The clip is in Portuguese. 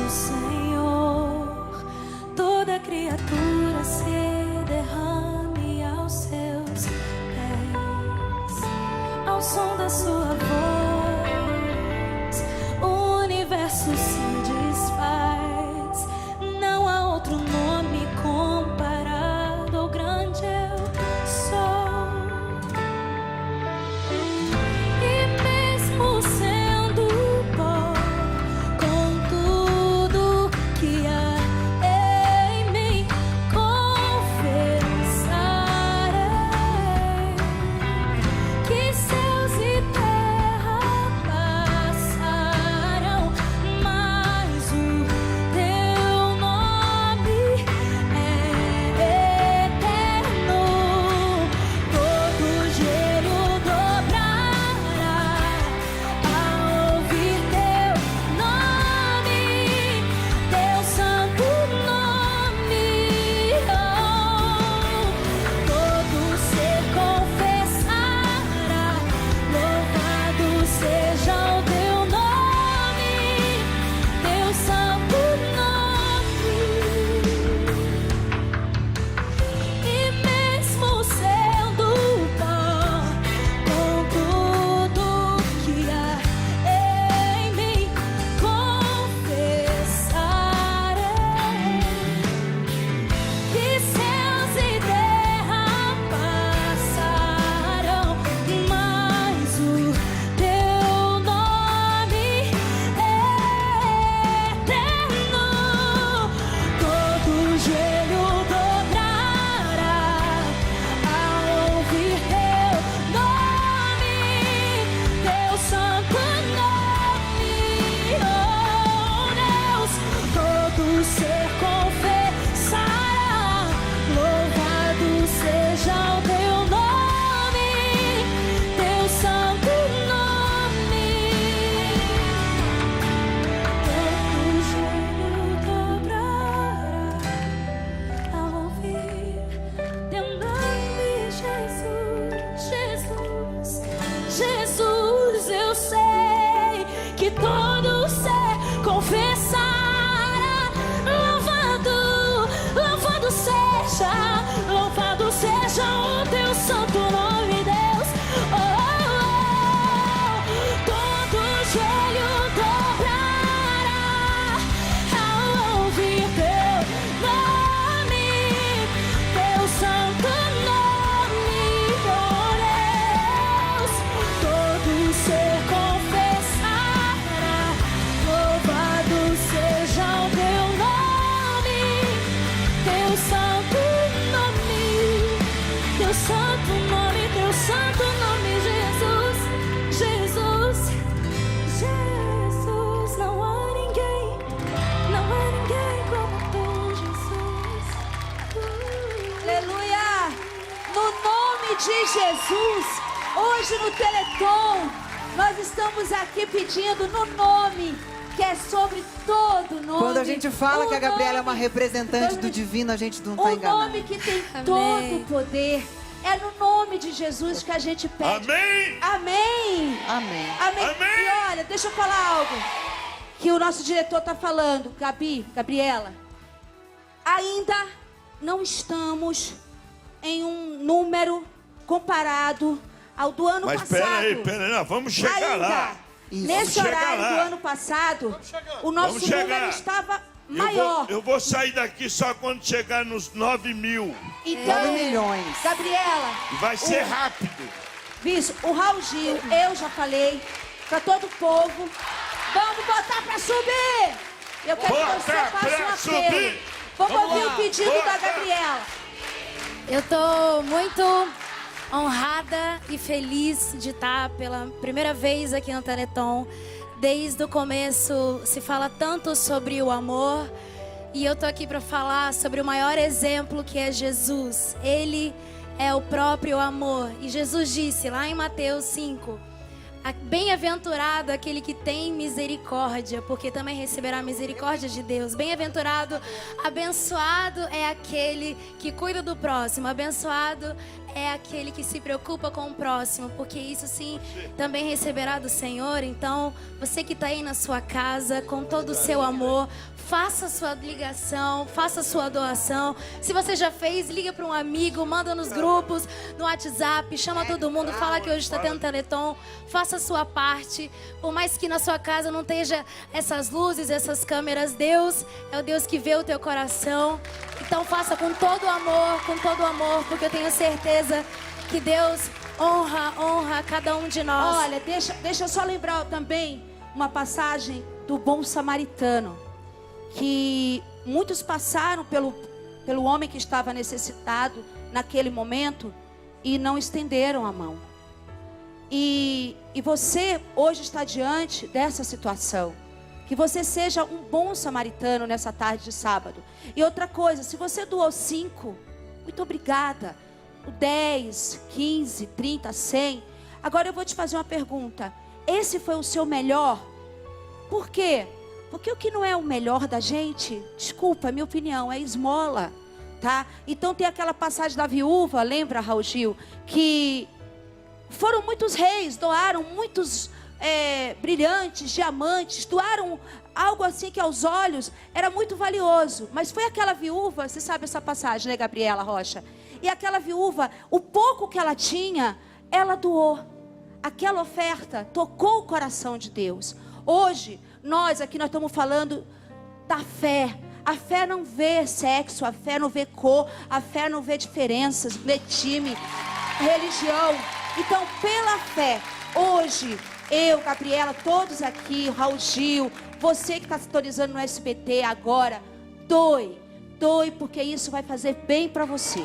do Senhor, toda criatura se derrame aos seus pés, ao som da sua voz, o universo se desfaz. Não há outro nome comparado ao grande eu sou. E mesmo sendo pó, com tudo que há em mim, confessarei que céus e terra passarão, mas o teu nome é eterno. Todo joelho dobrará ao ouvir teu nome, teu santo nome. Todo ser confessará, louvado seja o teu nome, teu santo nome. E mesmo sendo pó, com tudo que há em mim, confessarei que céus e terra passarão, mas o teu nome é eterno. Todo joelho dobrará ao ouvir teu nome, teu santo nome. Oh Deus, todo ser confessará, louvado seja o teu nome, teu santo nome. Todo joelho dobrará ao ouvir teu nome, Jesus, Jesus, Jesus. Eu sei que todo ser confessará, louvado seja o teu santo nome, Deus. Todo joelho dobrará ao ouvir teu nome, teu santo nome, oh Deus. Todo ser confessará, louvado seja o teu nome, teu santo nome, teu santo nome, teu santo nome, Jesus, Jesus, Jesus. Não há ninguém como tu, Jesus. Aleluia! No nome de Jesus, hoje no Teleton, nós estamos aqui pedindo no nome que é sobre todo nome. Quando a gente fala O que a Gabriela é uma nome- representante do divino, a gente não O está enganado. nome que tem Amém. todo o poder. É no nome de Jesus que a gente pede. Amém. Amém. Amém. Amém. Amém. E olha, deixa eu falar algo que o nosso diretor tá falando, Gabriela. Ainda não estamos em um número comparado ao do ano Mas passado. pera aí, não, vamos chegar Ainda. lá. Isso. Nesse Vamos chegar horário lá. do ano passado, o nosso Vamos chegar. número estava Eu maior. eu vou sair daqui só quando chegar nos 9.000. Então, 9 milhões. Gabriela, E vai ser rápido. Bicho, o Raul Gil, eu já falei pra todo o povo, vamos botar pra subir! Eu quero que Bota você faça pra um apelo. subir! Vamos Vamos ouvir lá, o pedido bota! da Gabriela. Eu tô muito honrada e feliz de estar pela primeira vez aqui no Teleton. Desde o começo se fala tanto sobre o amor e eu tô aqui para falar sobre o maior exemplo, que é Jesus. Ele é o próprio amor. E Jesus disse lá em Mateus 5: bem-aventurado aquele que tem misericórdia, porque também receberá a misericórdia de Deus. Bem-aventurado, abençoado é aquele que cuida do próximo. Abençoado é aquele que se preocupa com o próximo, porque isso sim também receberá do Senhor. Então, você que está aí na sua casa, com todo o seu amor, faça sua ligação, faça sua doação. Se você já fez, liga para um amigo, manda nos grupos, no WhatsApp, chama todo mundo, fala que hoje está tendo Teleton, faça a sua parte. Por mais que na sua casa não esteja essas luzes, essas câmeras, Deus é o Deus que vê o teu coração. Então faça com todo amor, porque eu tenho certeza que Deus honra cada um de nós. Olha, deixa eu só lembrar também uma passagem do bom samaritano, que muitos passaram pelo homem que estava necessitado naquele momento e não estenderam a mão. E você hoje está diante dessa situação. Que você seja um bom samaritano nessa tarde de sábado. E outra coisa, se você doou 5, muito obrigada. O 10, 15, 30, 100. Agora eu vou te fazer uma pergunta. Esse foi o seu melhor? Por quê? Porque o que não é o melhor da gente, desculpa, minha opinião, é esmola, tá? Então tem aquela passagem da viúva, lembra, Raul Gil? Que foram muitos reis, doaram muitos brilhantes, diamantes, doaram algo assim que aos olhos era muito valioso. Mas foi aquela viúva, você sabe essa passagem, né, Gabriela Rocha? E aquela viúva, o pouco que ela tinha, ela doou. Aquela oferta tocou o coração de Deus. Hoje, nós estamos falando da fé. A fé não vê sexo, a fé não vê cor, a fé não vê diferenças, vê time, religião. Então, pela fé, hoje, eu, Gabriela, todos aqui, o Raul Gil, você que está sintonizando no SBT agora, doe, porque isso vai fazer bem para você.